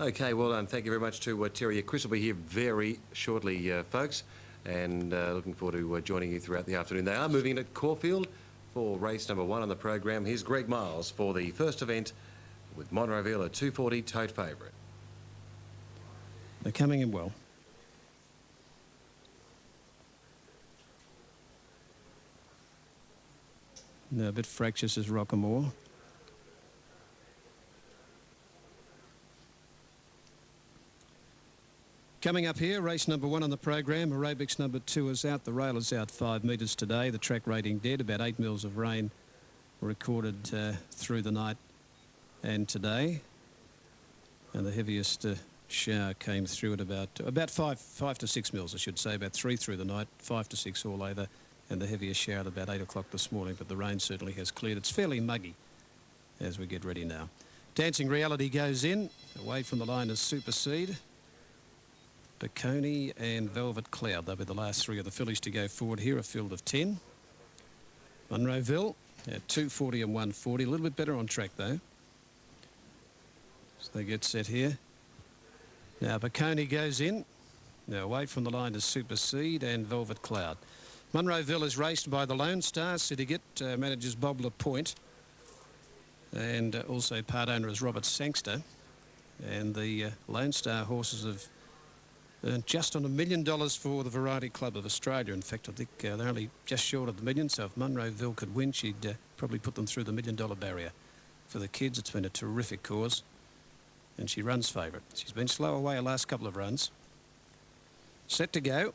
Okay, well done. Thank you very much to Terry. Chris will be here very shortly, folks, and looking forward to joining you throughout the afternoon. They are moving into Caulfield for race number 1 on the program. Here's Greg Miles for the first event with Monroville, a 240 tote favourite. They're coming in well. No, a bit fractious as Rockamore. Coming up here, race number 1 on the program. Aerobics number 2 is out. The rail is out 5 metres today. The track rating dead. About 8 mils of rain recorded through the night and today. And the heaviest shower came through at about 5 to 6 mils, I should say. About 3 through the night, 5 to 6 all over. And the heaviest shower at about 8 o'clock this morning. But the rain certainly has cleared. It's fairly muggy as we get ready now. Dancing Reality goes in. Away from the line is Supersede. Baconi and Velvet Cloud. They'll be the last 3 of the fillies to go forward here, a field of 10. Monroville at 240 and 140. A little bit better on track, though. So they get set here. Now, Baconi goes in. Now, away from the line is Supersede and Velvet Cloud. Monroville is raced by the Lone Star. Syndicate manages Bob Lapointe. And also part owner is Robert Sangster. And the Lone Star horses have earned just on $1 million for the Variety Club of Australia. In fact, I think they're only just short of the million, so if Monroville could win, she'd probably put them through the $1 million barrier. For the kids, it's been a terrific cause, and she runs favourite. She's been slow away her last couple of runs. Set to go.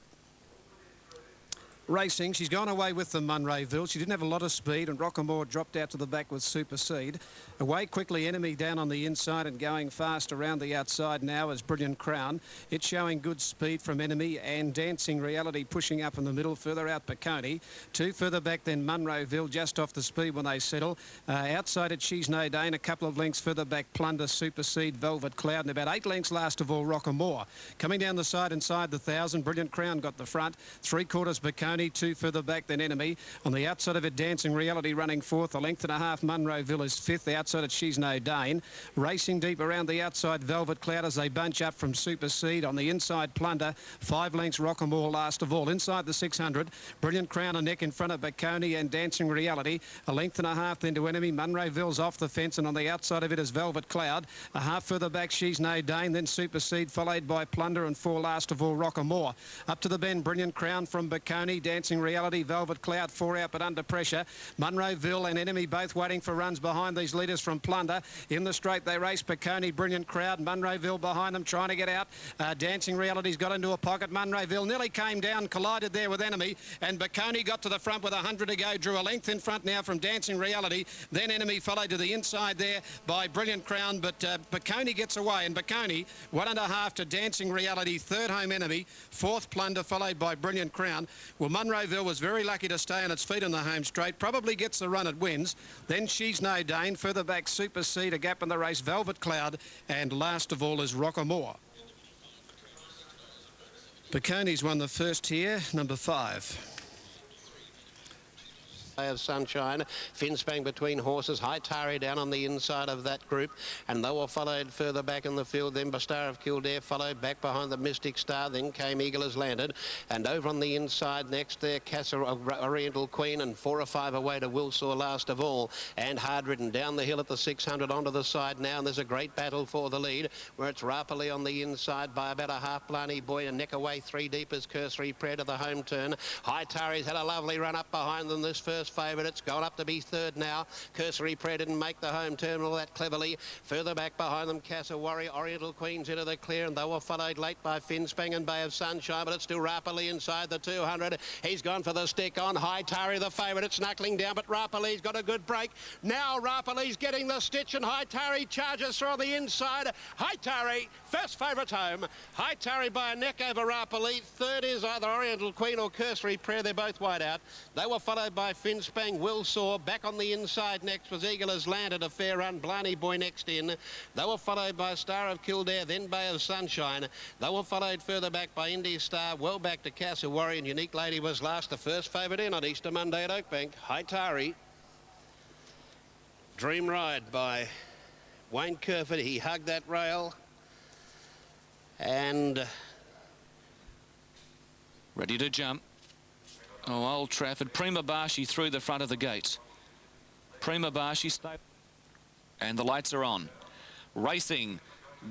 Racing, she's gone away with the Monroville. She didn't have a lot of speed, and Rockamore dropped out to the back with Supersede. Away quickly, Enemy down on the inside and going fast around the outside now is Brilliant Crown. It's showing good speed from Enemy, and Dancing Reality pushing up in the middle. Further out, Baconi. 2 further back then Monroville, just off the speed when they settle. Outside it, She's No Dane. A couple of lengths further back, Plunder, Supersede, Velvet Cloud, and about 8 lengths last of all, Rockamore. Coming down the side inside the 1,000, Brilliant Crown got the front. 3/4 Baconi. 2 further back than Enemy. On the outside of it, Dancing Reality running 4th. A length and a half, Monroville is 5th. Outside it, She's No Dane. Racing deep around the outside, Velvet Cloud as they bunch up from Supersede. On the inside, Plunder. 5 lengths, Rockamore last of all. Inside the 600, Brilliant Crown a neck in front of Baconi and Dancing Reality. A length and a half then to Enemy. Monroville's off the fence, and on the outside of it is Velvet Cloud. A half further back, She's No Dane. Then Supersede, followed by Plunder, and 4 last of all, Rockamore. Up to the bend, Brilliant Crown from Baconi. Dancing Reality, Velvet Cloud, 4 out but under pressure. Monroville and Enemy both waiting for runs behind these leaders from Plunder. In the straight they race Baconi, Brilliant Crowd, Monroville behind them trying to get out. Dancing Reality's got into a pocket. Monroville nearly came down, collided there with Enemy, and Baconi got to the front with 100 to go. Drew a length in front now from Dancing Reality. Then Enemy followed to the inside there by Brilliant Crown, but Baconi gets away, and Baconi 1.5 to Dancing Reality. 3rd home Enemy. 4th Plunder, followed by Brilliant Crown. Well, Monroville was very lucky to stay on its feet on the home straight. Probably gets the run, it wins. Then She's No Dane. Further back, Supersede, a gap in the race, Velvet Cloud, and last of all is Rockamore. Baconi's won the first here, number 5. Of Sunshine, Finspang between horses, High Tari down on the inside of that group, and they were followed further back in the field. Then Star of Kildare followed back behind the Mystic Star. Then came Eagle Has Landed, and over on the inside next there Casa Oriental Queen, and 4 or 5 away to Wilsaw last of all, and Hard Ridden down the hill at the 600 onto the side now, and there's a great battle for the lead where it's Rapali on the inside by about a half. Blarney Boy and neck away 3 deep as Cursory Prayer to the home turn. High Tari's had a lovely run up behind them this first favourite. It's gone up to be 3rd now. Cursory Prayer didn't make the home turn all that cleverly. Further back behind them, Casa Warrior, Oriental Queen's into the clear, and they were followed late by Finspang and Bay of Sunshine, but it's still Rapali inside the 200. He's gone for the stick on. High Tari, the favourite. It's knuckling down, but Rapali's got a good break. Now Rapali's getting the stitch, and High Tari charges through the inside. High Tari, first favourite home. High Tari by a neck over Rapali. 3rd is either Oriental Queen or Cursory Prayer. They're both wide out. They were followed by Finspang, Wilsaw. Back on the inside next was Eagle Has Landed, a fair run. Blarney Boy next in. They were followed by Star of Kildare, then Bay of Sunshine. They were followed further back by Indy Star, well back to Casa Warrior, and Unique Lady was last, the first favourite in on Easter Monday at Oakbank. High Tari. Dream Ride by Wayne Kerford. He hugged that rail. And ready to jump. Oh, Old Trafford. Prima Bashi through the front of the gates. Prima Bashi. And the lights are on. Racing.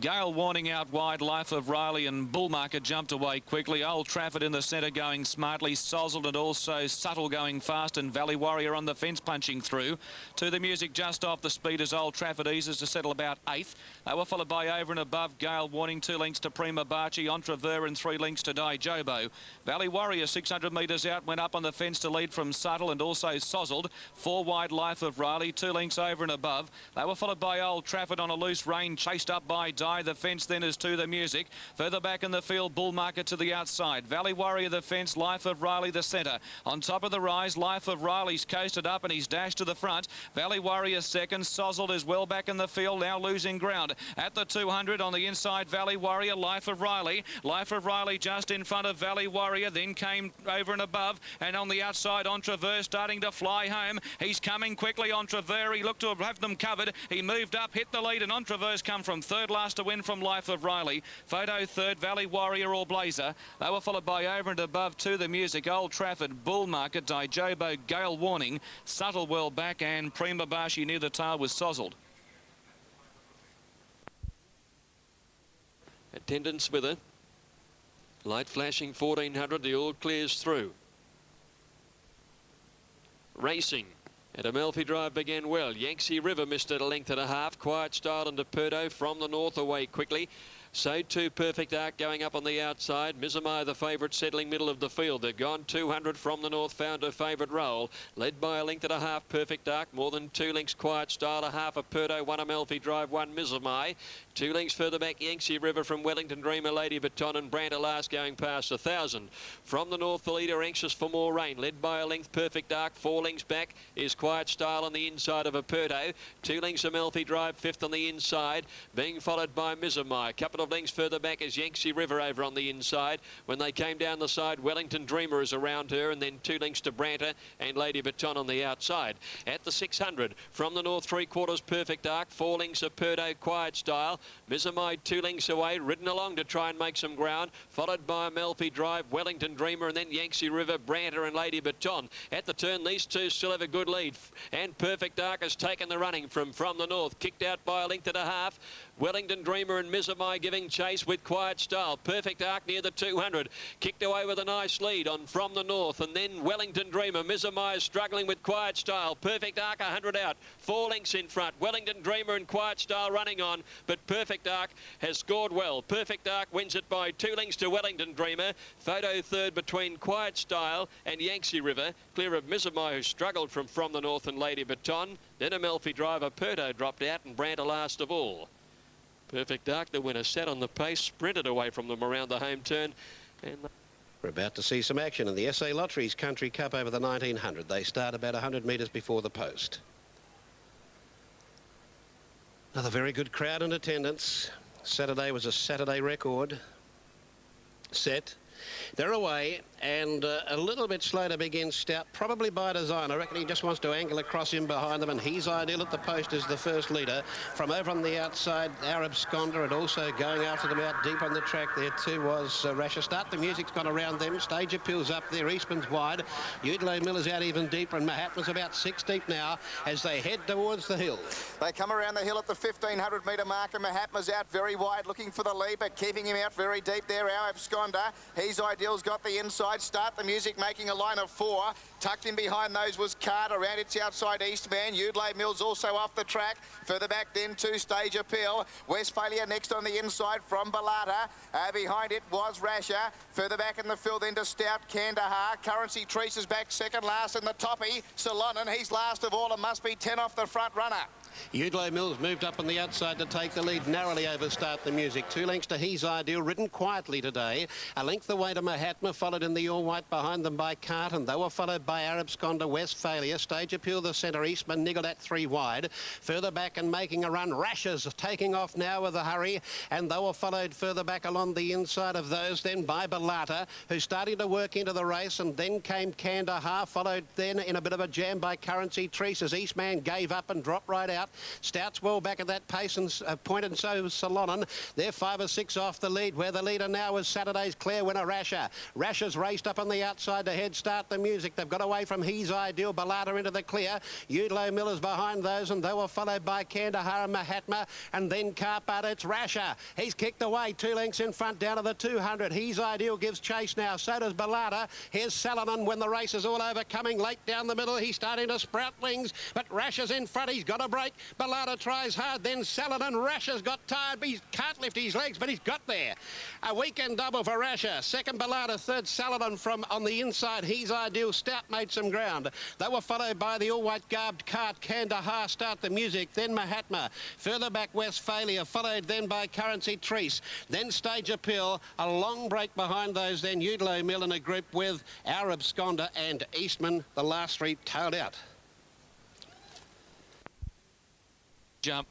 Gale Warning out wide. Life of Riley and Bullmarket jumped away quickly. Old Trafford in the centre going smartly. Sozzled and also Subtle going fast. And Valley Warrior on the fence punching through. To the music just off the speed as Old Trafford eases to settle about 8th. They were followed by Over and Above. Gale Warning 2 lengths to Prima Bachi. Entrever and 3 lengths to Die Jobo. Valley Warrior 600 metres out. Went up on the fence to lead from Subtle and also Sozzled. 4 wide Life of Riley. 2 lengths Over and Above. They were followed by Old Trafford on a loose rein. Chased up by Die. The fence then is To the Music. Further back in the field, Bull Market to the outside. Valley Warrior the fence, Life of Riley the centre. On top of the rise, Life of Riley's coasted up and he's dashed to the front. Valley Warrior second. Sozzled is well back in the field, now losing ground. At the 200 on the inside, Valley Warrior, Life of Riley. Life of Riley just in front of Valley Warrior, then came Over and Above. And on the outside, Entrever starting to fly home. He's coming quickly, Entrever. He looked to have them covered. He moved up, hit the lead, and Entrever's come from third last to win from Life of Riley. Photo third, Valley Warrior or Blazer. They were followed by Over and Above, To the Music, Old Trafford, Bull Market, Dijobo, Gale Warning, Subtle well back, and Prima Bashi near the tail was Sozzled. Attendance with her. Light flashing 1400, the all clears through. Racing. And Amalfi Drive began well. Yangtze River missed it a length and a half. Quiet Style and Deperto from the north away quickly. So too Perfect Arc going up on the outside. Mizamai the favourite settling middle of the field. They've gone 200 from the north, found her favourite role. Led by a length and a half Perfect Arc. More than 2 lengths Quiet Style, a half a Perdo, 1 Amalfi Drive, 1 Mizamai. 2 lengths further back Yangtze River from Wellington Dreamer, Lady Baton and Brandt last going past 1,000. From the north the leader anxious for more rain. Led by a length Perfect Arc. 4 lengths back is Quiet Style on the inside of a Perdo. 2 lengths Amalfi Drive, 5th on the inside. Being followed by Mizamai. A couple of lengths further back is Yangtze River over on the inside. When they came down the side, Wellington Dreamer is around her, and then 2 lengths to Branter and Lady Baton on the outside. At the 600, from the north 3/4 Perfect Arc, 4 lengths of Perdo, Quiet Style. Mizamai 2 lengths away, ridden along to try and make some ground, followed by Amalfi Drive, Wellington Dreamer, and then Yangtze River, Branter and Lady Baton. At the turn, these two still have a good lead, and Perfect Arc has taken the running from the north, kicked out by a length and a half. Wellington Dreamer and Mizamai giving chase with Quiet Style. Perfect Arc near the 200. Kicked away with a nice lead on from the north. And then Wellington Dreamer. Mizamai is struggling with Quiet Style. Perfect Arc 100 out. 4 lengths in front. Wellington Dreamer and Quiet Style running on. But Perfect Arc has scored well. Perfect Arc wins it by 2 lengths to Wellington Dreamer. Photo third between Quiet Style and Yangtze River. Clear of Mizamai, who struggled from the north, and Lady Baton. Then Amalfi Driver Perdo dropped out and Brandt last of all. Perfect Arc, the winner, sat on the pace, sprinted away from them around the home turn. And we're about to see some action in the SA Lotteries Country Cup over the 1900. They start about 100 metres before the post. Another very good crowd in attendance. Saturday was a Saturday record. Set. They're away, and a little bit slow to begin Stout, probably by design. I reckon he just wants to angle across in behind them, and he's ideal at the post as the first leader. From over on the outside, Arab Sconda, and also going after them out deep on the track there too was Rasher. Start the music's gone around them. Stage Appeal's up there. Eastman's wide. Udlow Miller's out even deeper, and Mahatma's about 6 deep now as they head towards the hill. They come around the hill at the 1,500 metre mark, and Mahatma's out very wide looking for the lead, but keeping him out very deep there. Arab Sconda, he's ideal's got the inside. Start the music making a line of 4. Tucked in behind those was Carter. Around its outside Eastman. Udlay Mills also off the track. Further back then to Stage Appeal. Westphalia next on the inside from Balata. Behind it was Rasher. Further back in the field then to Stout Kandahar. Currency Treese is back second last in the toppy. Salonen, he's last of all and must be 10 off the front runner. Udlow Mills moved up on the outside to take the lead, narrowly over Start the Music. 2 lengths to He's Ideal, ridden quietly today. A length away to Mahatma, followed in the all-white behind them by Carton. They were followed by Arab Sconda, Westphalia. Stage Appeal, the centre. Eastman niggled at 3 wide. Further back and making a run. Rashers taking off now with a hurry, and they were followed further back along the inside of those then by Balata, who's starting to work into the race, and then came Kandahar, followed then in a bit of a jam by Currency Treese as Eastman gave up and dropped right out. Stout. Stout's well back at that pace and point, and so is Salonen. They're 5 or 6 off the lead, where the leader now is Saturday's clear winner, Rasher. Rasher's raced up on the outside to head start the music. They've got away from He's Ideal, Ballada into the clear. Udlo Miller's behind those, and they were followed by Kandahar and Mahatma, and then Carpata. It's Rasher. He's kicked away 2 lengths in front down to the 200. He's Ideal gives chase now. So does Ballada. Here's Salonen when the race is all over. Coming late down the middle. He's starting to sprout wings, but Rasher's in front. He's got a break. Ballada tries hard. Then Salonen. Rasher's got tired, but he can't lift his legs, but he's got there. A weekend double for Rasher. Second Ballada, third Salonen from on the inside. He's Ideal. Stout made some ground. They were followed by the all-white garbed cart. Kandahar start the music. Then Mahatma. Further back Westphalia, followed then by Currency Treese. Then Stage Appeal. A long break behind those. Then Udlo Mill in a group with Our Absconder and Eastman. The last 3 tailed out. Jump.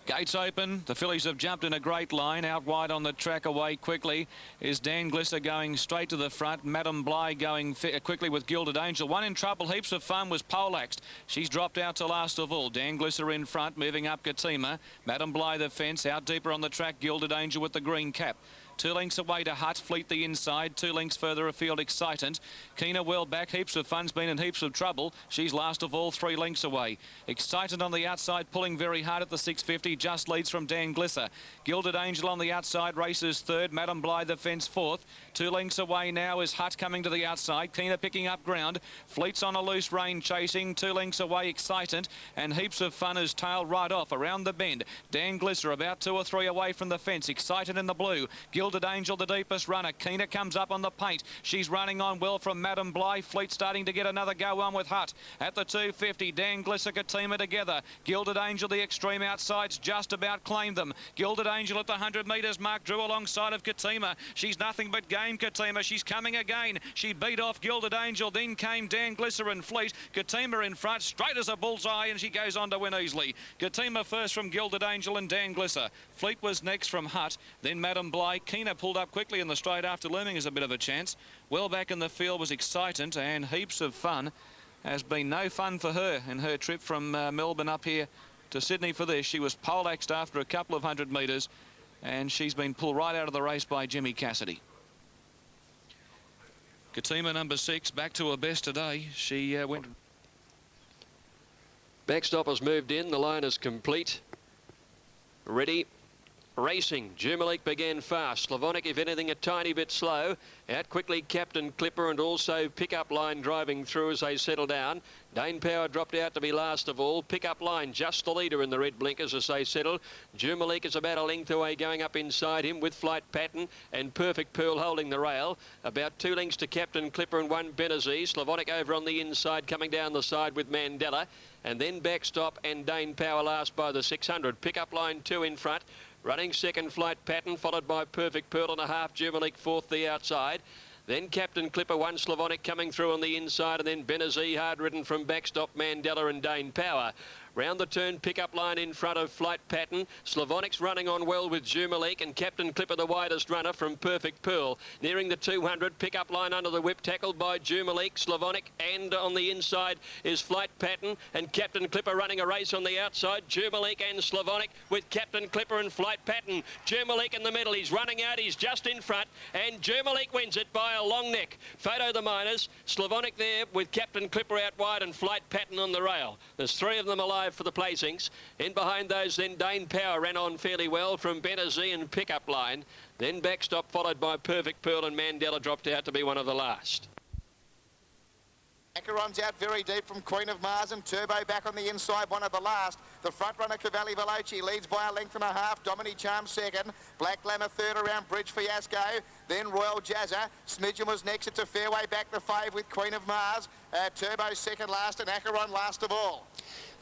Gates open. The fillies have jumped in a great line. Out wide on the track, away quickly is Dan Glisser going straight to the front. Madam Bly going quickly with Gilded Angel. One in trouble, heaps of fun, was Polaxed. She's dropped out to last of all. Dan Glisser in front, moving up Katima. Madam Bly the fence, out deeper on the track. Gilded Angel with the green cap. 2 lengths away to Hut, Fleet the inside. 2 lengths further afield, Excitant. Keener well back, heaps of fun's been in heaps of trouble. She's last of all, 3 lengths away. Excitant on the outside, pulling very hard at the 650, just leads from Dan Glisser. Gilded Angel on the outside, races third. Madam Bly the fence fourth. 2 lengths away now is Hut coming to the outside. Keener picking up ground. Fleet's on a loose rein chasing. 2 lengths away, Excitant. And heaps of fun is tailed right off around the bend. Dan Glisser about 2 or 3 away from the fence. Excitant in the blue. Gilded Angel the deepest runner. Keener comes up on the paint. She's running on well from Madam Bly. Fleet starting to get another go on with Hut. At the 250, Dan Glisser, Katima together. Gilded Angel, the extreme outsides, just about claimed them. Gilded Angel at the 100 metres mark drew alongside of Katima. She's nothing but game, Katima. She's coming again. She beat off Gilded Angel. Then came Dan Glisser and Fleet. Katima in front, straight as a bullseye, and she goes on to win easily. Katima first from Gilded Angel and Dan Glisser. Fleet was next from Hut. Then Madam Bly. Keener pulled up quickly in the straight after looming as a bit of a chance. Well back in the field was Excitant, and heaps of fun. Has been no fun for her in her trip from Melbourne up here to Sydney for this. She was poleaxed after a couple of 100 metres, and she's been pulled right out of the race by Jimmy Cassidy. Katima number 6 back to her best today. She went. Backstop has moved in. The line is complete. Ready. Racing. Jumalik began fast. Slavonic, if anything, a tiny bit slow. Out quickly, Captain Clipper, and also Pickup Line driving through as they settle down. Dane Power dropped out to be last of all. Pickup Line just the leader in the red blinkers as they settle. Jumalik is about a length away going up inside him with Flight Pattern and Perfect Pearl holding the rail. About 2 lengths to Captain Clipper and 1 Benazee. Slavonic over on the inside, coming down the side with Mandela. And then Backstop and Dane Power last by the 600. Pickup Line 2 in front. Running second, Flight Pattern, followed by Perfect Pearl and a half. Jumalik fourth the outside. Then Captain Clipper, 1 Slavonic coming through on the inside, and then Benazee hard ridden from Backstop, Mandela and Dane Power. Round the turn, Pickup Line in front of Flight Pattern. Slavonic's running on well with Jumalik, and Captain Clipper the widest runner from Perfect Pearl. Nearing the 200, Pickup Line under the whip, tackled by Jumalik, Slavonic, and on the inside is Flight Pattern, and Captain Clipper running a race on the outside. Jumalik and Slavonic with Captain Clipper and Flight Pattern. Jumalik in the middle, he's running out, he's just in front, and Jumalik wins it by a long neck. Photo the miners, Slavonic there with Captain Clipper out wide and Flight Pattern on the rail. There's 3 of them alive for the placings. In behind those, then Dane Power ran on fairly well from Benazee and Pickup Line. Then Backstop followed by Perfect Pearl, and Mandela dropped out to be one of the last. Acheron's out very deep from Queen of Mars, and Turbo back on the inside, one of the last. The front runner, Cavalli Veloci, leads by a length and a half. Dominic Charm second. Black Glamour third around Bridge Fiasco. Then Royal Jazza. Smidgen was next. It's a fairway back to 5 with Queen of Mars. Turbo second last, and Acheron last of all.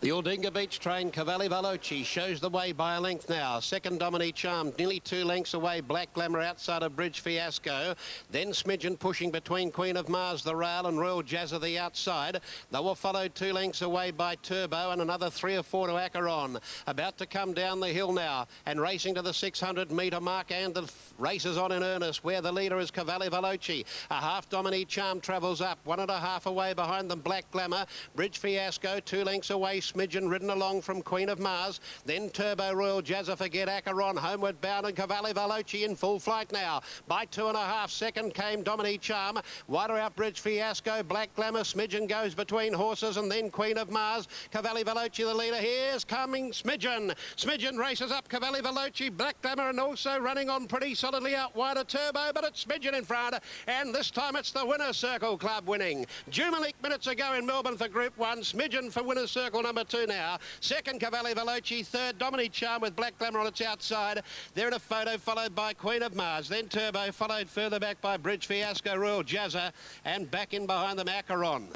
The Aldinga Beach train, Cavalli Veloci, shows the way by a length now. Second, Dominique Charm, nearly 2 lengths away. Black Glamour outside of Bridge Fiasco. Then Smidgen pushing between Queen of Mars, the rail, and Royal Jazza, the outside. They were followed 2 lengths away by Turbo, and another 3 or 4 to Acheron. About to come down the hill now, and racing to the 600 metre mark, and the race is on in earnest, where the leader is Cavalli Veloci. A half Dominique Charm travels up, 1.5 away behind them, Black Glamour. Bridge Fiasco, 2 lengths away, Smidgen ridden along from Queen of Mars. Then Turbo Royal Jazza Forget Acheron, homeward bound, and Cavalli Veloci in full flight now. By 2.5, second came Dominique Charm. Wider out Bridge Fiasco, Black Glamour. Smidgen goes between horses, and then Queen of Mars. Cavalli Veloci the leader. Here's coming Smidgen. Smidgen races up Cavalli Veloci, Black Glamour, and also running on pretty solidly out wider Turbo, but it's Smidgen in front, and this time it's the Winner's Circle Club winning. Jumalik minutes ago in Melbourne for Group 1. Smidgen for Winner's Circle number 2 now. Second, Cavalli Veloci. Third, Dominique Charm with Black Glamour on its outside. They're in a photo, followed by Queen of Mars. Then Turbo, followed further back by Bridge Fiasco, Royal Jazza, and back in behind them, Acheron.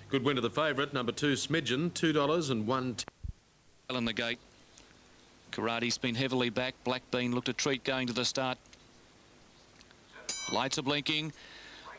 Good win to the favourite, number 2, Smidgen, $2 and 1. In the gate. Karate's been heavily back. Black Bean looked a treat going to the start. Lights are blinking.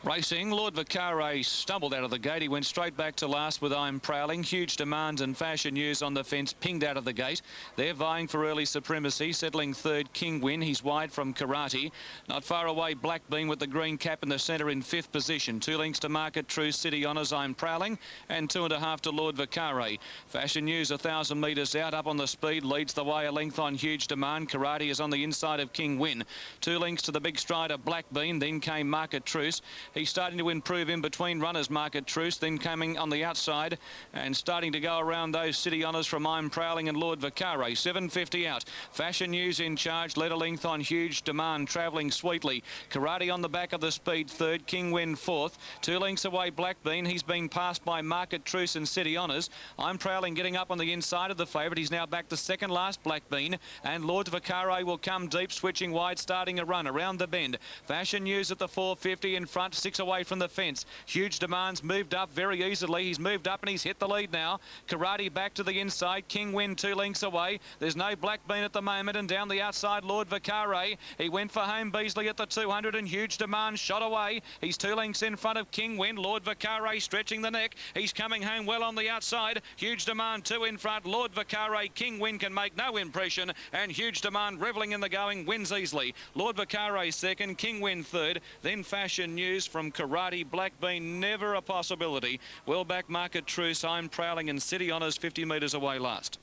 Racing, Lord Vicare stumbled out of the gate. He went straight back to last with I'm Prowling. Huge Demand and Fashion News on the fence, pinged out of the gate. They're vying for early supremacy. Settling third, King Win. He's wide from Karate. Not far away, Black Bean with the green cap in the centre in 5th position. 2 lengths to Market True City Honours, I'm Prowling, and 2.5 to Lord Vicare. Fashion News 1,000 metres out, up on the speed, leads the way a length on Huge Demand. Karate is on the inside of King Win. 2 lengths to the big strider, Black Bean. Then came Market Truce. He's starting to improve in between runners, Market Truce, then coming on the outside and starting to go around those City Honours from I'm Prowling and Lord Vicare. 7.50 out. Fashion News in charge, led a length on Huge Demand, travelling sweetly. Karate on the back of the speed, third. King Win, fourth. 2 lengths away, Black Bean. He's been passed by Market Truce and City Honours. I'm Prowling getting up on the inside of the favourite. He's now back to second last, Black Bean, and Lord Vicare will come deep, switching wide, starting a run around the bend. Fashion News at the 4.50 in front, 6 away from the fence. Huge Demand's moved up very easily. He's moved up and he's hit the lead now. Karate back to the inside. King Win 2 lengths away. There's no Black Bean at the moment, and down the outside, Lord Vicare. He went for home Beasley at the 200, and Huge Demand shot away. He's 2 lengths in front of King Win. Lord Vicare stretching the neck. He's coming home well on the outside. Huge Demand 2 in front. Lord Vicare. King Win can make no impression, and Huge Demand revelling in the going wins easily. Lord Vicare second. King Win third. Then Fashion News from Karate. Black Bean never a possibility. Well back, Market Truce, I'm Prowling, and City Honours 50 metres away last.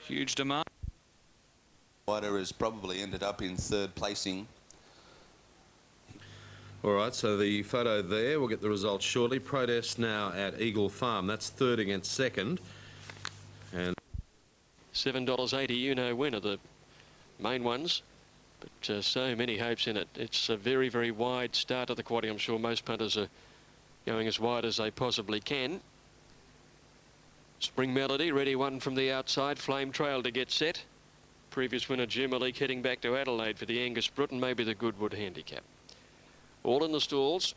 Huge Demand. Wider has probably ended up in 3rd placing. All right, so the photo there, we'll get the results shortly. Protest now at Eagle Farm. That's 3rd against 2nd. And $7.80, you know, win are the main ones. But so many hopes in it. It's a very, very wide start of the quaddy. I'm sure most punters are going as wide as they possibly can. Spring Melody, ready one from the outside. Flame Trail to get set. Previous winner Jumalik heading back to Adelaide for the Angus Brook and maybe the Goodwood Handicap. All in the stalls.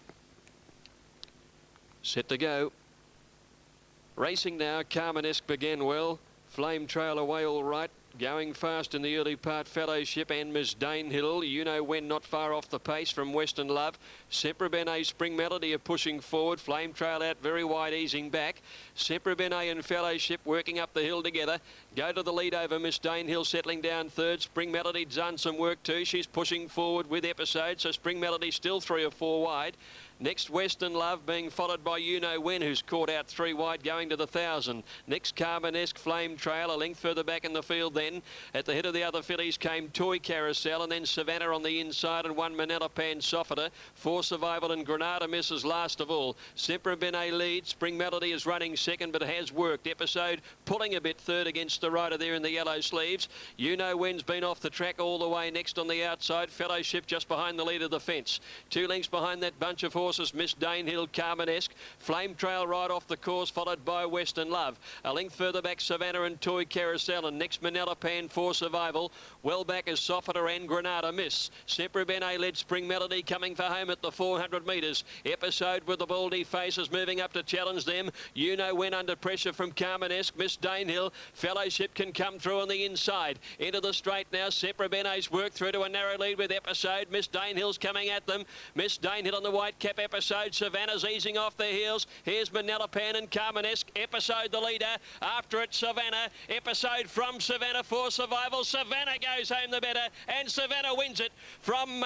Set to go. Racing now. Carmanesque began well. Flame Trail away all right. Going fast in the early part, Fellowship and Miss Danehill. You know when, not far off the pace from Western Love. Sempre Bene, Spring Melody are pushing forward. Flame Trail out very wide, easing back. Sempre Bene and Fellowship working up the hill together. Go to the lead over Miss Danehill, settling down third. Spring Melody's done some work too. She's pushing forward with Episode, so Spring Melody still 3 or 4 wide. Next, Western Love being followed by You Know When, who's caught out 3 wide going to the 1,000. Next, Carmanesque, Flame Trail, a length further back in the field then. At the head of the other fillies came Toy Carousel, and then Savannah on the inside, and 1 Manila Pan Softer. 4 Survival and Granada misses last of all. Sempre Bene leads. Spring Melody is running second, but has worked. Episode pulling a bit third against the rider there in the yellow sleeves. You Know When's been off the track all the way. Next on the outside, Fellowship just behind the lead of the fence. 2 lengths behind that bunch of horses. Miss Danehill, Carmanesque. Flame Trail right off the course, followed by Western Love. A length further back, Savannah and Toy Carousel, and next Manila Pan for Survival. Well back is Softer and Granada Miss. Sempre Bene led Spring Melody coming for home at the 400 metres. Episode with the baldy faces moving up to challenge them. You Know When under pressure from Carmanesque. Miss Danehill. Fellowship can come through on the inside. Into the straight now. Sempre Bene's work through to a narrow lead with Episode. Miss Danehill's coming at them. Miss Danehill on the white cap. Episode. Savannah's easing off their heels. Here's Manila Pan and Carmanesque. Episode the leader. After it, Savannah. Episode from Savannah for Survival. Savannah goes home the better, and Savannah wins it from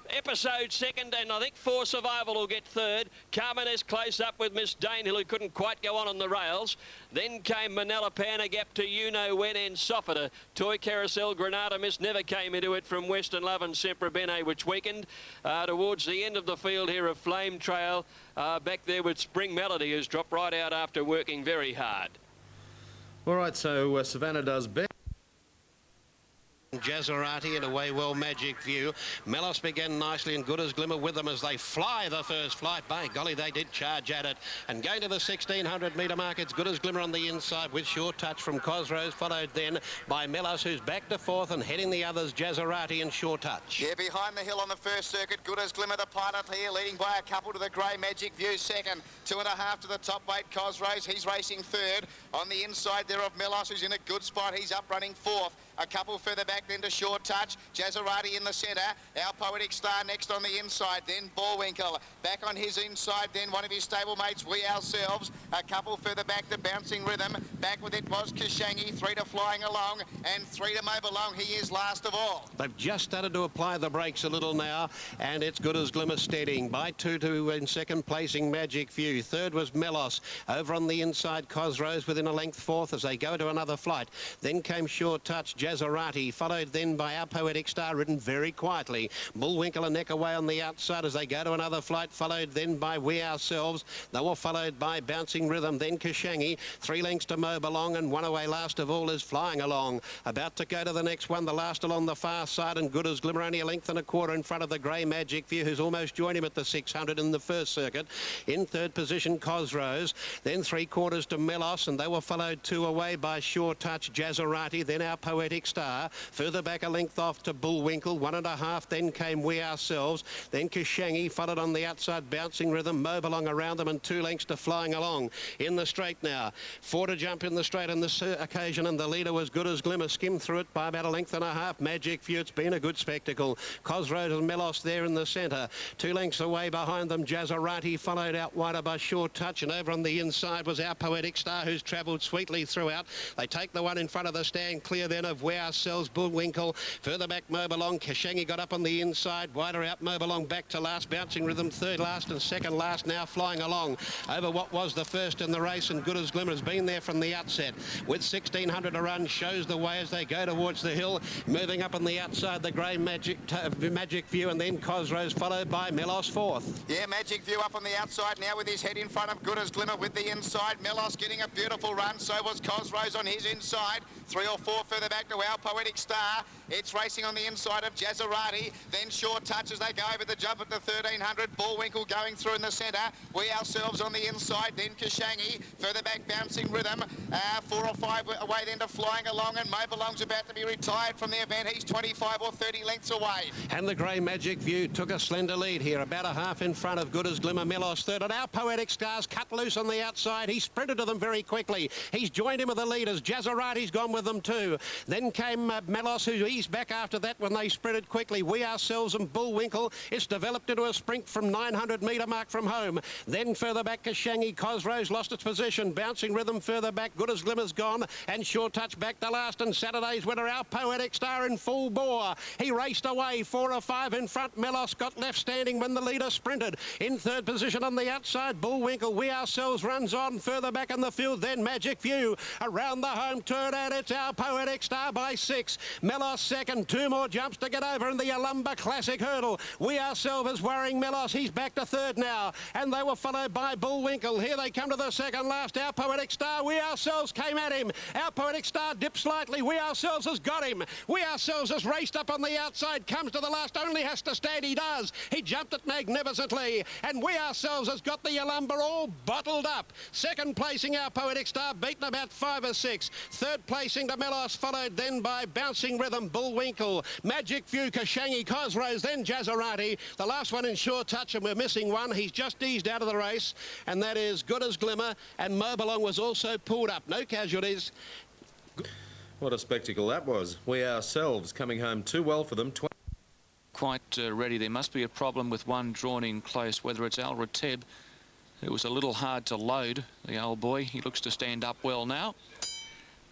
Episode second, and I think For Survival will get third. Carmenes close up with Miss Danehill, who couldn't quite go on the rails. Then came Manila Panagap to You Know When and Softer. Toy Carousel, Granada Miss never came into it from Western Love and Sempre Bene, which weakened. Towards the end of the field here of Flame Trail, back there with Spring Melody, who's dropped right out after working very hard. All right, so Savannah does best. Jazzerati and away well Magic View. Melos began nicely and Good as Glimmer with them as they fly the first flight. By golly, they did charge at it. And going to the 1600 metre mark, it's Good as Glimmer on the inside with Short Touch from Cosrose, followed then by Melos, who's back to fourth, and heading the others, Jazzerati and Short Touch. Yeah, behind the hill on the first circuit, Good as Glimmer, the pilot here, leading by a couple to the grey Magic View second. 2.5 to the top weight, Cosrose. He's racing third. On the inside there of Melos, who's in a good spot. He's up running fourth. A couple further back then to Short Touch. Jazzerati in the centre. Our Poetic Star next on the inside. Then Bullwinkle. Back on his inside then one of his stablemates, We Ourselves. A couple further back to Bouncing Rhythm. Back with it was Kashangi. 3 to Flying Along. And 3 to Mob Along. He is last of all. They've just started to apply the brakes a little now. And it's Good as Glimmer steadying. By 2 to in second placing Magic View. Third was Melos. Over on the inside Cosrose within a length fourth as they go to another flight. Then came Short Touch. Jazzerati, followed then by Our Poetic Star, ridden very quietly. Bullwinkle a neck away on the outside as they go to another flight, followed then by We Ourselves. They were followed by Bouncing Rhythm, then Kashangi. 3 lengths to Mob Along, and one away last of all is Flying Along. About to go to the next one, the last along the far side, and Good as Glimmer only a length and a quarter in front of the grey Magic View, who's almost joined him at the 600 in the first circuit. In third position, Cosrose. Then 3/4 to Melos, and they were followed 2 away by Short Touch, Jazzerati, then Our Poetic Star. Further back a length off to Bullwinkle, 1.5. Then came We Ourselves. Then Kashangi, followed on the outside, Bouncing Rhythm, Mob Along around them, and 2 lengths to Flying Along. In the straight now. 4 to jump in the straight on this occasion, and the leader was Good as Glimmer. Skimmed through it by about a length and a half. Magic View, it's been a good spectacle. Cosrose and Melos there in the centre. 2 lengths away behind them, Jazzerati, followed out wider by Short Touch, and over on the inside was Our Poetic Star, who's travelled sweetly throughout. They take the one in front of the stand clear then of We Ourselves, Bullwinkle. Further back, Mob Along. Kashangi got up on the inside. Wider out, Mob Along back to last. Bouncing Rhythm third last and second last, now Flying Along over what was the first in the race, and Good as Glimmer has been there from the outset. With 1600 to run, shows the way as they go towards the hill. Moving up on the outside, the grey Magic View, and then Cosrose, followed by Melos fourth. Yeah, Magic View up on the outside now with his head in front of Good as Glimmer with the inside. Melos getting a beautiful run, so was Cosrose on his inside. 3 or 4 further back to Our Poetic Star. It's racing on the inside of Jazzerati. Then Short Touch as they go over the jump at the 1300. Bullwinkle going through in the centre. We Ourselves on the inside. Then Kashangi. Further back, Bouncing Rhythm. 4 or 5 away then to Flying Along. And Mob Along's about to be retired from the event. He's 25 or 30 lengths away. And the grey Magic View took a slender lead here. About a half in front of Good as Glimmer. Melos third. And Our Poetic Star's cut loose on the outside. He sprinted to them very quickly. He's joined him with the leaders. Jazzerati's gone with them too. Then came Melos, who eased back after that when they sprinted quickly. We Ourselves and Bullwinkle. It's developed into a sprint from 900 metre mark from home. Then further back, Kashangi. Cosrose lost its position. Bouncing Rhythm further back. Good as Glimmer's gone. And Short Touch back to last. And Saturday's winner, Our Poetic Star, in full bore. He raced away. 4 or 5 in front. Melos got left standing when the leader sprinted. In third position on the outside, Bullwinkle. We Ourselves runs on. Further back in the field, then Magic View. Around the home turn, and it's Our Poetic Star by 6. Melos second. 2 more jumps to get over in the Yalumba Classic Hurdle. We Ourselves is worrying Melos. He's back to third now. And they were followed by Bullwinkle. Here they come to the second last. Our Poetic Star. We Ourselves came at him. Our Poetic Star dipped slightly. We Ourselves has got him. We Ourselves has raced up on the outside. Comes to the last. Only has to stand. He does. He jumped it magnificently. And We Ourselves has got the Yalumba all bottled up. Second placing, Our Poetic Star, beaten about 5 or 6. Third placing to Melos, followed then by Bouncing Rhythm, Bullwinkle, Magic View, Kashangi, Cosrose, then Jazzerati. The last one in Short Touch, and we're missing one. He's just eased out of the race, and that is Good as Glimmer, and Mob Along was also pulled up. No casualties. What a spectacle that was. We Ourselves coming home too well for them. Quite ready. There must be a problem with one drawn in close, whether it's Al Rateb. It was a little hard to load, the old boy. He looks to stand up well now.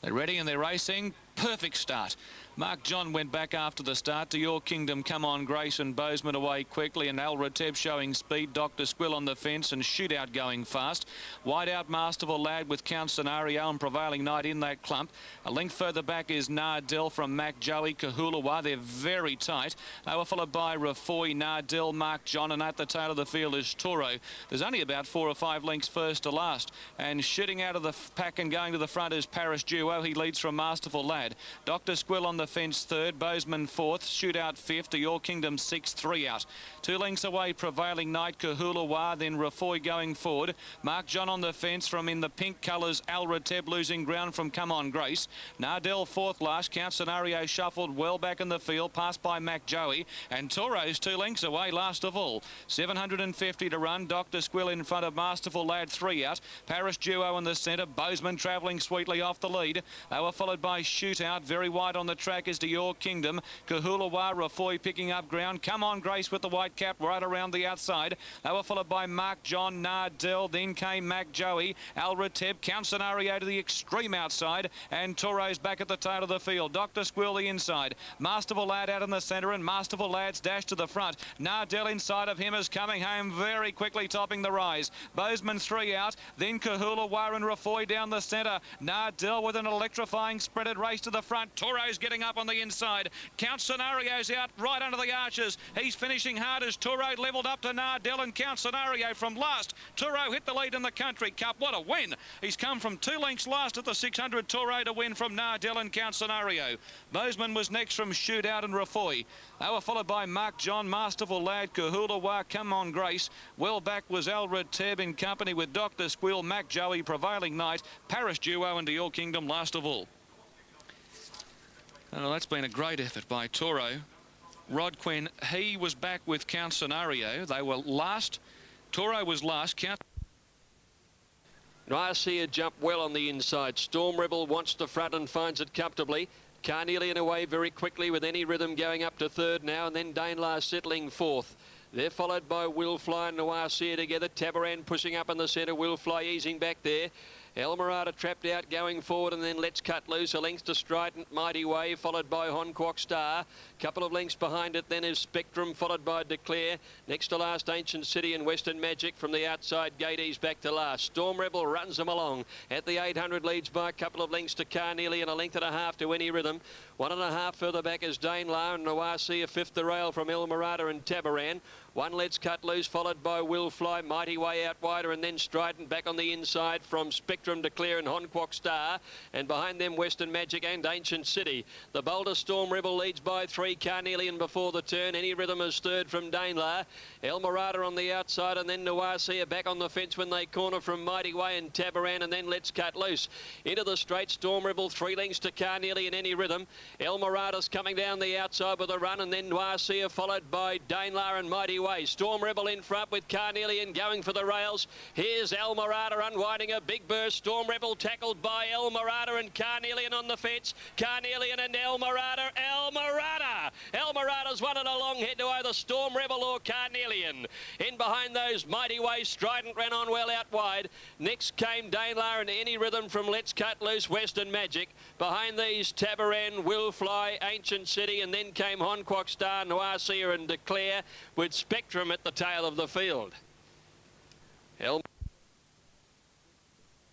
They're ready and they're racing. Perfect start. Mark John went back after the start to Your Kingdom, Come On Grace and Bozeman away quickly, and Al Rateb showing speed. Dr. Squill on the fence and Shootout going fast. Wide out Masterful Lad with Count Scenario and Prevailing Night in that clump. A length further back is Nardell from Mac Joey, Kahulawa. They're very tight. They were followed by Rafoy, Nardell, Mark John, and at the tail of the field is Toro. There's only about 4 or 5 lengths first to last, and shooting out of the pack and going to the front is Paris Duo. He leads from Masterful Lad. Dr. Squill on the fence third, Bozeman fourth, Shootout fifth, to Your Kingdom sixth, 3 out. 2 lengths away, Prevailing Night, Kahulawa, then Rafoy going forward. Mark John on the fence from in the pink colours, Al Rateb losing ground from Come On Grace. Nardell fourth last, Count Scenario shuffled well back in the field, passed by Mac Joey, and Toro's 2 lengths away last of all. 750 to run, Dr. Squill in front of Masterful Lad, 3 out. Paris Duo in the centre, Bozeman travelling sweetly off the lead. They were followed by Shootout, very wide on the track is to Your Kingdom. Kahulawa, Rafoy picking up ground. Come On Grace with the white cap right around the outside. They were followed by Mark John, Nardell, then came Mac Joey, Al Rateb, Count Scenario to the extreme outside, and Toro's back at the tail of the field. Dr. Squill the inside. Masterful Lad out in the centre, and Masterful Lad's dash to the front. Nardell inside of him is coming home very quickly, topping the rise. Bozeman 3 out, then Kahulawa and Rafoy down the centre. Nardell with an electrifying spreaded race to the front. Toro's getting up on the inside. Count Scenario's out right under the arches. He's finishing hard as Toro levelled up to Nardell and Count Scenario from last. Toro hit the lead in the Country Cup. What a win. He's come from 2 lengths last at the 600. Toro to win from Nardell and Count Scenario. Bozeman was next from Shootout and Rafoy. They were followed by Mark John, Masterful Lad, Kahulawa, Come On Grace. Well back was Al Rateb in company with Dr. Squill, Mac Joey, Prevailing Night, Paris Duo and To Your Kingdom last of all. Oh, that's been a great effort by Toro. Rod Quinn, he was back with Count Scenario. They were last. Toro was last. Count. Niasia jumped well on the inside. Storm Rebel wants the front and finds it comfortably. Carnelian away very quickly with Any Rhythm going up to third now, and then Danelar settling fourth. They're followed by Will Fly and Niasia together. Tabaran pushing up in the centre. Will Fly easing back there. Elmerada trapped out going forward, and then Let's Cut Loose. A length to Strident, Mighty Way, followed by Honquok Star. Couple of lengths behind it then is Spectrum, followed by Declare. Next to last, Ancient City and Western Magic. From the outside gate, he's back to last. Storm Rebel runs them along. At the 800 leads by a couple of lengths to Carnelian, a length and a half to Any Rhythm. 1.5 further back is Danelar and Niasia, fifth the rail from Elmerada and Tabaran. 1 Let's Cut Loose, followed by Will Fly, Mighty Way out wider, and then Strident back on the inside from Spectrum, Declare and Honquok Star. And behind them, Western Magic and Ancient City. The bolder Storm Rebel leads by 3. Carnelian before the turn. Any Rhythm is third from Danelar. Elmerada on the outside, and then Niasia back on the fence when they corner from Mighty Way and Tabaran, and then Let's Cut Loose. Into the straight, Storm Rebel 3 lengths to Carnelian, Any Rhythm. Elmerada's coming down the outside with a run, and then Niasia followed by Danelar and Mighty Way. Storm Rebel in front with Carnelian going for the rails. Here's Elmerada unwinding a big burst. Storm Rebel tackled by Elmerada and Carnelian on the fence. Carnelian and Elmerada. Elmerada's won it a long head to either Storm Rebel or Carnelian. In behind those, Mighty Way, Strident ran on well out wide. Next came Danelar and Any Rhythm from Let's Cut Loose, Western Magic. Behind these, Tabaran, Will Fly, Ancient City, and then came Honquok Star, Niasia and Declare with Spectrum at the tail of the field.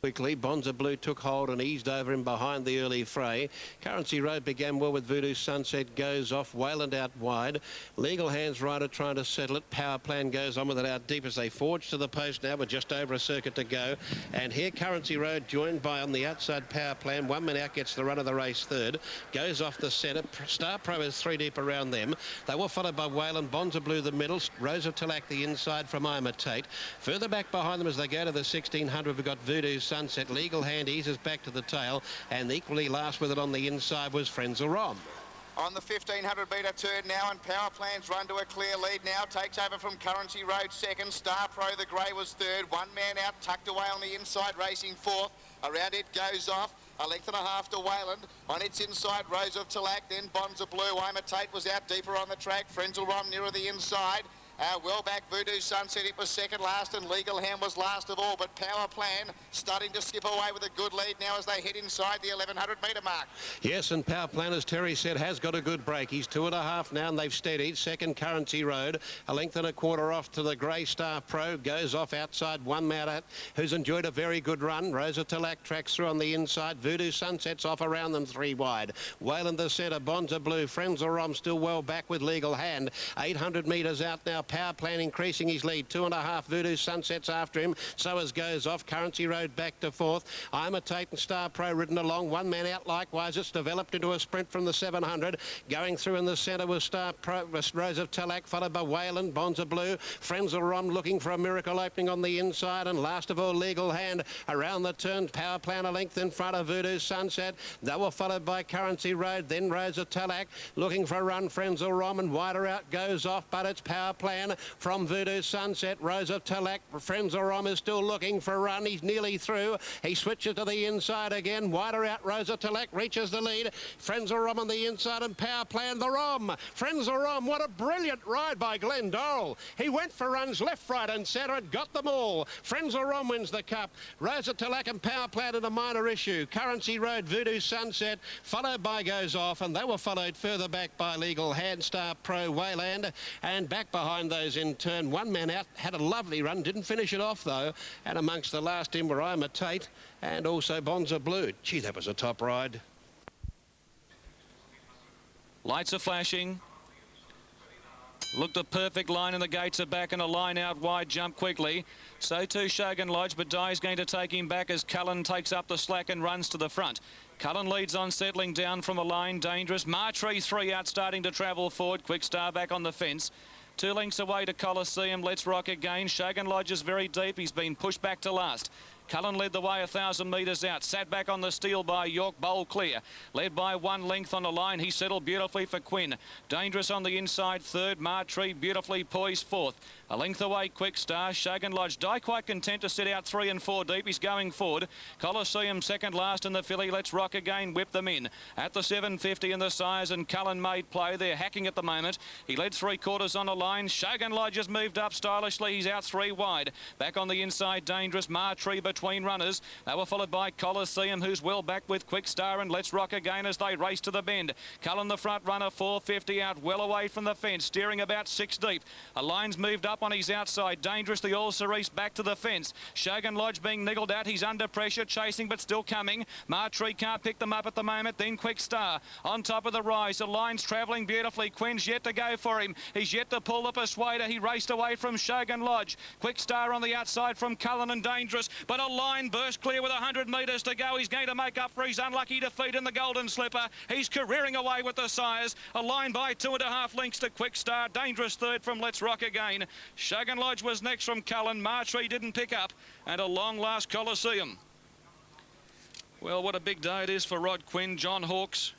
Quickly, Bonza Blue took hold and eased over him behind the early fray. Currency Road began well with Voodoo Sunset, goes off. Wayland out wide. Legal Hands Rider trying to settle it. Power Plan goes on with it out deep as they forge to the post now with just over a circuit to go. And here Currency Road joined by on the outside Power Plan. 1 man out gets the run of the race third. Goes off the centre. Star Pro is 3 deep around them. They were followed by Wayland. Bonza Blue the middle. Rose of Tilak the inside from Imitate. Further back behind them as they go to the 1600, we've got Voodoo Sunset. Legal Hand eases back to the tail, and equally last with it on the inside was Frenzel Rom. On the 1500 metre turn now, and Power Plan's run to a clear lead now. Takes over from Currency Road second. Star Pro the grey was third. 1 man out, tucked away on the inside, racing fourth. Around it goes off. A length and a half to Wayland. On its inside, Rose of Tilak, then Bonza Blue. Imitate was out deeper on the track. Frenzel Rom nearer the inside. Well back Voodoo Sunset, it was second last, and Legal Hand was last of all, but Power Plan starting to skip away with a good lead now as they head inside the 1100 metre mark. Yes, and Power Plan, as Terry said, has got a good break. He's 2.5 now, and they've steadied. Second, Currency Road, a length and a quarter off to the Grey Star Pro, goes off outside one Mount, who's enjoyed a very good run. Rosa Talac tracks through on the inside. Voodoo Sunset's off around them 3 wide. Wayland the centre, Bonza Blue, Frenzel Rom still well back with Legal Hand. 800 metres out now. Power Plan increasing his lead. 2.5 Voodoo Sunset's after him. So as goes off. Currency Road back to fourth. I'm a Titan Star Pro ridden along. One man out likewise. It's developed into a sprint from the 700. Going through in the centre was Star Pro, Rose of Talac, followed by Wayland, Bonza Blue. Frenzel Rom looking for a miracle opening on the inside. And last of all, Legal Hand around the turn. Power Plan a length in front of Voodoo Sunset. They were followed by Currency Road. Then Rose of Talac looking for a run. Frenzel Rom, and wider out goes off, but it's Power Plan from Voodoo Sunset. Rose of Talac, Frenzel Rom is still looking for a run. He's nearly through. He switches to the inside again. Wider out, Rose of Talac reaches the lead. Frenzel Rom on the inside, and Power Plan the Rom. Frenzel Rom, what a brilliant ride by Glenn Dorrell. He went for runs left, right and centre and got them all. Frenzel Rom wins the Cup. Rose of Talac and Power Plan in a minor issue. Currency Road, Voodoo Sunset, followed by Goes Off, and they were followed further back by Legal Hand, Star Pro, Wayland, and back behind those in turn. One man out, had a lovely run, didn't finish it off though, and amongst the last in were I'm a Tate and also Bonza Blue. Gee, that was a top ride. Lights are flashing. Looked a perfect line, and the gates are back, and a line out wide jump quickly. So too Shogun Lodge, but Dye's going to take him back as Cullen takes up the slack and runs to the front. Cullen leads on, settling down from a line. Dangerous. Martree 3 out, starting to travel forward. Quick Star back on the fence. 2 lengths away to Coliseum. Let's Rock again. Shogun Lodge is very deep. He's been pushed back to last. Cullen led the way 1,000 metres out. Sat back on the steel by York, Bowl clear. Led by 1 length on the line. He settled beautifully for Quinn. Dangerous on the inside, third. Martree beautifully poised fourth. A length away, Quick Star. Shogun Lodge. Dye quite content to sit out 3 and 4 deep. He's going forward. Coliseum second last in the filly. Let's Rock again. Whip them in. At the 750 in the Sires, and Cullen made play. They're hacking at the moment. He led 3/4 on the line. Shogun Lodge has moved up stylishly. He's out 3 wide. Back on the inside, Dangerous. Martree between runners. They were followed by Coliseum, who's well back with Quick Star, and Let's Rock again as they race to the bend. Cullen the front runner, 450 out, well away from the fence, steering about 6 deep. A line's moved up on his outside. Dangerous, the All Cerise back to the fence. Shogun Lodge being niggled out. He's under pressure, chasing but still coming. Martree can't pick them up at the moment. Then Quick Star on top of the rise. The line's travelling beautifully. Quinn's yet to go for him. He's yet to pull the persuader. He raced away from Shogun Lodge. Quick Star on the outside from Cullen and Dangerous, but a line burst clear with 100 metres to go. He's going to make up for his unlucky defeat in the Golden Slipper. He's careering away with the Sires. A line by 2.5 lengths to Quick Star. Dangerous third from Let's Rock again. Shogun Lodge was next from Cullen. Martree didn't pick up, and a long last Coliseum. Well, what a big day it is for Rod Quinn. John Hawkes.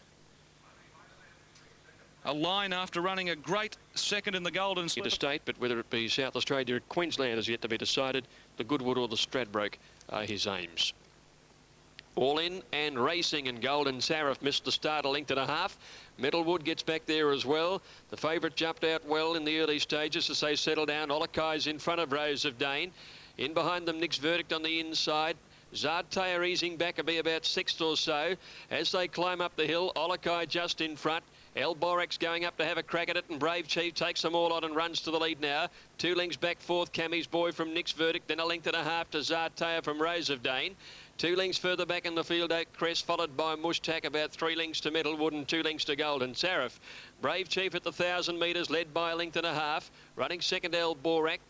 A line after running a great second in the Golden Slipper. Interstate, but whether it be South Australia or Queensland is yet to be decided. The Goodwood or the Stradbroke are his aims. All in and racing, and Golden Sarif missed the start, a length and a half. Metalwood gets back there as well. The favourite jumped out well in the early stages as they settle down. Olakai's in front of Rose of Dane. In behind them, Nick's Verdict on the inside. Zartaya easing back a be about 6th or so. As they climb up the hill, Olakai just in front. El Borax going up to have a crack at it, and Brave Chief takes them all on and runs to the lead now. 2 lengths back, fourth, Cammy's Boy from Nick's Verdict, then a length and a half to Zartaya from Rose of Dane. 2 lengths further back in the field, Oak Crest, followed by Mushtak, about 3 lengths to Metalwood and 2 lengths to Golden Sarif. Brave Chief at the 1,000 metres, led by a length and a half. Running second, El Borax.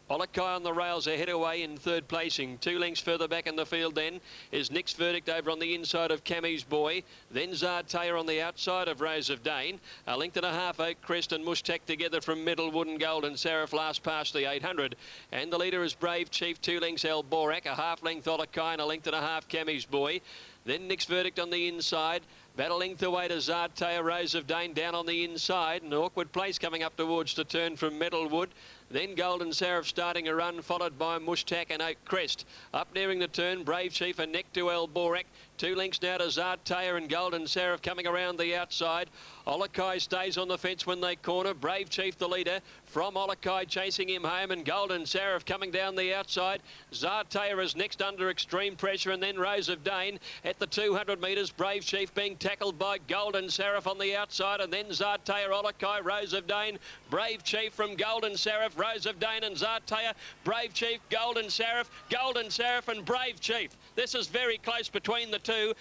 Olakai on the rails ahead away in third placing. 2 lengths further back in the field then is Nick's Verdict over on the inside of Cammy's Boy. Then Zartaya on the outside of Rose of Dane. A length and a half, Oak Crest and Mushtak together from Metalwood and Golden Sarif last past the 800. And the leader is Brave Chief, 2 lengths El Borax, a half length Olakai and a length and a half Cammy's Boy. Then Nick's Verdict on the inside. About a length away to Zartea, Rose of Dane down on the inside. An awkward place coming up towards the turn from Metalwood. Then Golden Seraph starting a run, followed by Mushtak and Oak Crest. Up nearing the turn, Brave Chief and neck to El Borak. 2 lengths now to Zartea and Golden Seraph coming around the outside. Olokai stays on the fence when they corner. Brave Chief the leader from Olokai chasing him home, and Golden Seraph coming down the outside. Zartea is next under extreme pressure, and then Rose of Dane at the 200 metres. Brave Chief being tackled by Golden Seraph on the outside, and then Zartea, Olokai, Rose of Dane. Brave Chief from Golden Seraph, Rose of Dane and Zartea. Brave Chief, Golden Seraph and Brave Chief. This is very close between the two.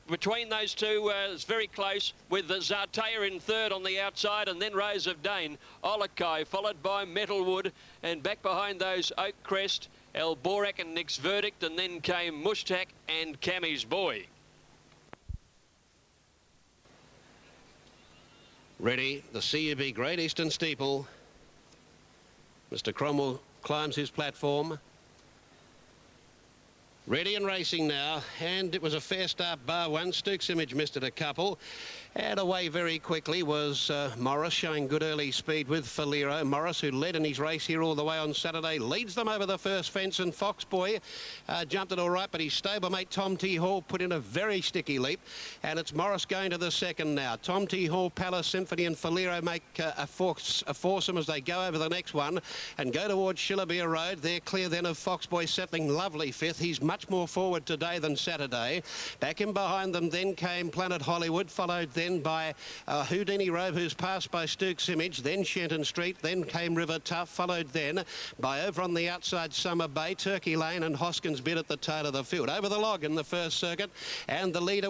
Between those two, it's very close, with Zartea in third on the outside, and then Rose of Dane. Olokai followed by Metalwood, and back behind those Oak Crest, El Borak and Nick's Verdict, and then came Mushtak and Cammy's Boy. Ready, the CUB Great Eastern Steeple. Mr. Cromwell climbs his platform. Ready and racing now, and it was a fair start bar one. Stuke's Image missed it a couple. And away very quickly was Morris, showing good early speed with Falero. Morris, who led in his race here all the way on Saturday, leads them over the first fence, and Foxboy jumped it all right, but his stablemate Tom T. Hall put in a very sticky leap, and it's Morris going to the second now. Tom T. Hall, Palace Symphony and Falero make a foursome as they go over the next one and go towards Shillabere Road. They're clear then of Foxboy settling lovely fifth. He's much more forward today than Saturday. Back in behind them then came Planet Hollywood, followed then by Houdini Robe, who's passed by Stuke's Image, then Shenton Street, then came River Tough, followed then by over on the outside Summer Bay, Turkey Lane and Hoskins Bid at the tail of the field. Over the log in the first circuit, and the leader,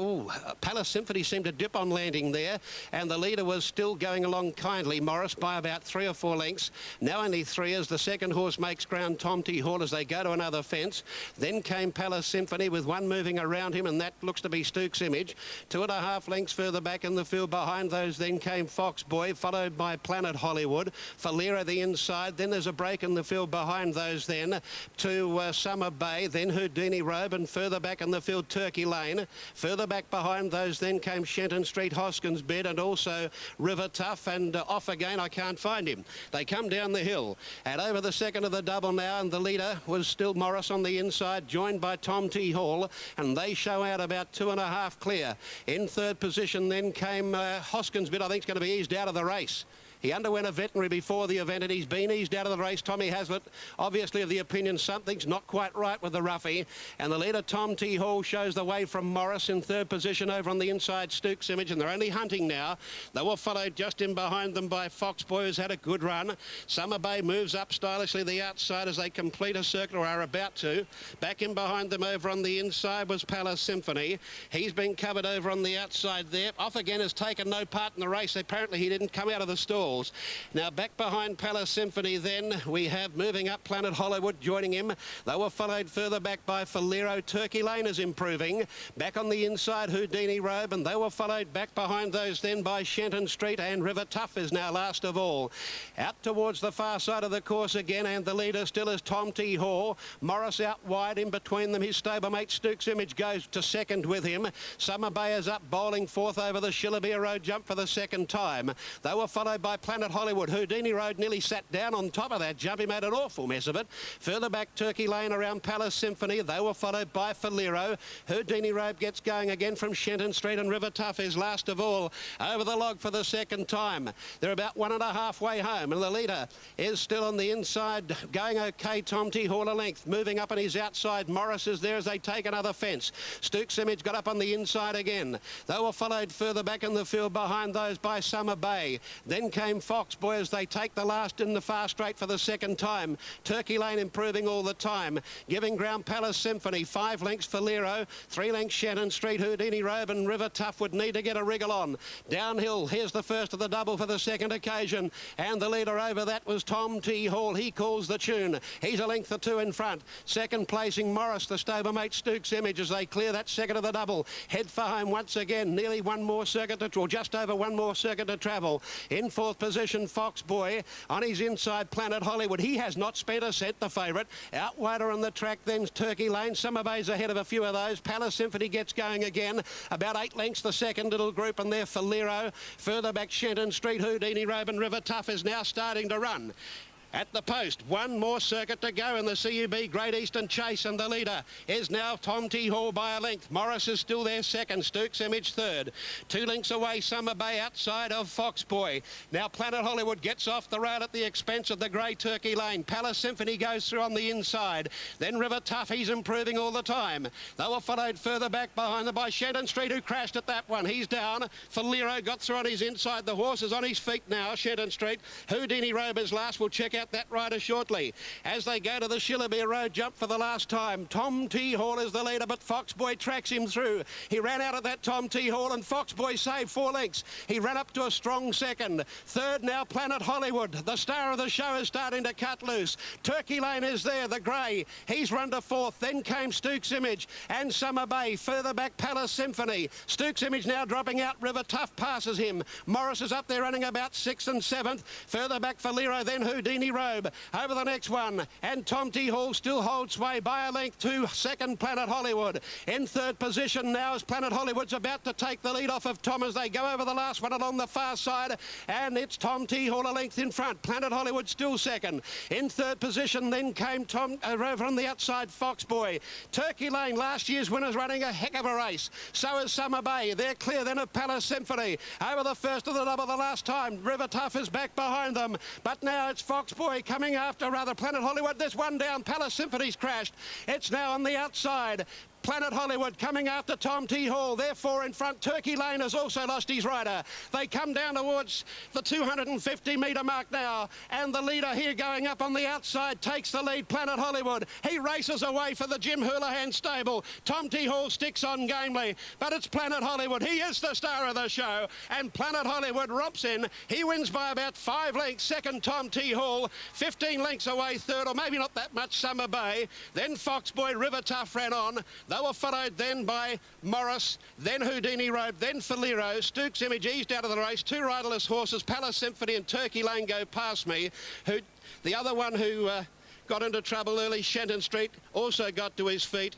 Palace Symphony seemed to dip on landing there, and the leader was still going along kindly, Morris, by about 3 or 4 lengths. Now only 3 as the second horse makes ground, Tom T. Hall, as they go to another fence. Then came Palace Symphony with one moving around him, and that looks to be Stuke's Image. 2.5 lengths further back in the field behind those then came Foxboy, followed by Planet Hollywood. Falero the inside, then there's a break in the field behind those then to Summer Bay, then Houdini Robe, and further back in the field Turkey Lane. Further back behind those then came Shenton Street, Hoskins Bed, and also River Tough, and off again, I can't find him. They come down the hill, and over the second of the double now, and the leader was still Morris on the inside, joined by Tom T. Hall, and they show out about 2.5 clear. In third position then came Hoskins Bid, I think, is going to be eased out of the race. He underwent a veterinary before the event, and he's been eased out of the race. Tommy Hazlitt, obviously of the opinion something's not quite right with the roughie. And the leader, Tom T. Hall, shows the way from Morris in third position over on the inside, Stuke's Image, and they're only hunting now. They were followed just in behind them by Foxboy, who's had a good run. Summer Bay moves up stylishly the outside as they complete a circuit, or are about to. Back in behind them over on the inside was Palace Symphony. He's been covered over on the outside there. Off again, has taken no part in the race. Apparently he didn't come out of the stall. Now back behind Palace Symphony then we have moving up Planet Hollywood joining him. They were followed further back by Falero. Turkey Lane is improving. Back on the inside Houdini Robe, and they were followed back behind those then by Shenton Street, and River Tough is now last of all. Out towards the far side of the course again, and the leader still is Tom T. Hall. Morris out wide, in between them his stablemate Stuke's Image goes to second with him. Summer Bay is up bowling fourth over the Shillabere Road jump for the second time. They were followed by Planet Hollywood. Houdini Road nearly sat down on top of that jump. He made an awful mess of it. Further back Turkey Lane around Palace Symphony. They were followed by Falero. Houdini Road gets going again from Shenton Street, and River Tough is last of all over the log for the second time. They're about 1.5 way home, and the leader is still on the inside going okay. Tom T. Hall a length. Moving up on his outside, Morris is there as they take another fence. Stuke's Image got up on the inside again. They were followed further back in the field behind those by Summer Bay. Then came Foxboy as they take the last in the far straight for the second time. Turkey Lane improving all the time, giving ground Palace Symphony. 5 lengths Falero, 3 lengths Shannon Street. Houdini Robe and River Tough would need to get a wriggle on. Downhill, here's the first of the double for the second occasion, and the leader over that was Tom T. Hall. He calls the tune. He's a length or 2 in front. Second placing Morris, the stablemate Stuke's Image, as they clear that second of the double. Head for home once again. Nearly one more circuit to, or just over one more circuit to travel. In fourth 4th position, Fox Boy. On his inside, Planet Hollywood. He has not spent a cent, the favourite. Out wider on the track, then Turkey Lane. Summer Bay's ahead of a few of those. Palace Symphony gets going again. About 8 lengths the second little group, and there Falero. Further back, Shenton Street, Houdini Robe and River Tough is now starting to run. At the post, one more circuit to go in the CUB Great Eastern Chase, and the leader is now Tom T. Hall by a length. Morris is still there second, Stokes Image third. 2 lengths away, Summer Bay outside of Fox Boy. Now Planet Hollywood gets off the road at the expense of the Grey Turkey Lane. Palace Symphony goes through on the inside. Then River Tough, he's improving all the time. They were followed further back behind them by Shenton Street, who crashed at that one. He's down. Falero got through on his inside. The horse is on his feet now, Shenton Street. Houdini Robe is last. We'll check out that rider shortly. As they go to the Shillabere Road jump for the last time, Tom T. Hall is the leader, but Fox Boy tracks him through. He ran out of that Tom T. Hall, and Fox Boy saved 4 lengths. He ran up to a strong second. Third now, Planet Hollywood. The star of the show is starting to cut loose. Turkey Lane is there, the grey. He's run to 4th. Then came Stokes Image and Summer Bay. Further back, Palace Symphony. Stokes Image now dropping out. River Tough passes him. Morris is up there running about 6th and 7th. Further back, Falero, then Houdini Robe. Over the next one, and Tom T. Hall still holds sway by a length to second, Planet Hollywood. In 3rd position now as Planet Hollywood's about to take the lead off of Tom as they go over the last one along the far side, and it's Tom T. Hall a length in front. Planet Hollywood still second. In 3rd position then came over on the outside, Fox Boy. Turkey Lane, last year's winner's running a heck of a race. So is Summer Bay. They're clear then of Palace Symphony. Over the first of the double the last time. River Tough is back behind them, but now it's Fox Boy coming after Planet Hollywood. There's one down. Palace Symphony's crashed. It's now on the outside. Planet Hollywood coming after Tom T. Hall. Therefore, in front, Turkey Lane has also lost his rider. They come down towards the 250-metre mark now, and the leader here going up on the outside takes the lead, Planet Hollywood. He races away for the Jim Houlihan stable. Tom T. Hall sticks on gamely, but it's Planet Hollywood. He is the star of the show, and Planet Hollywood romps in. He wins by about 5 lengths. Second, Tom T. Hall. 15 lengths away, third, or maybe not that much, Summer Bay. Then Fox Boy, River Tough ran on. They were followed then by Morris, then Houdini Robe, then Falero. Stokes Image eased out of the race. 2 riderless horses, Palace Symphony and Turkey Lane, go past me. The other one who got into trouble early, Shenton Street, also got to his feet.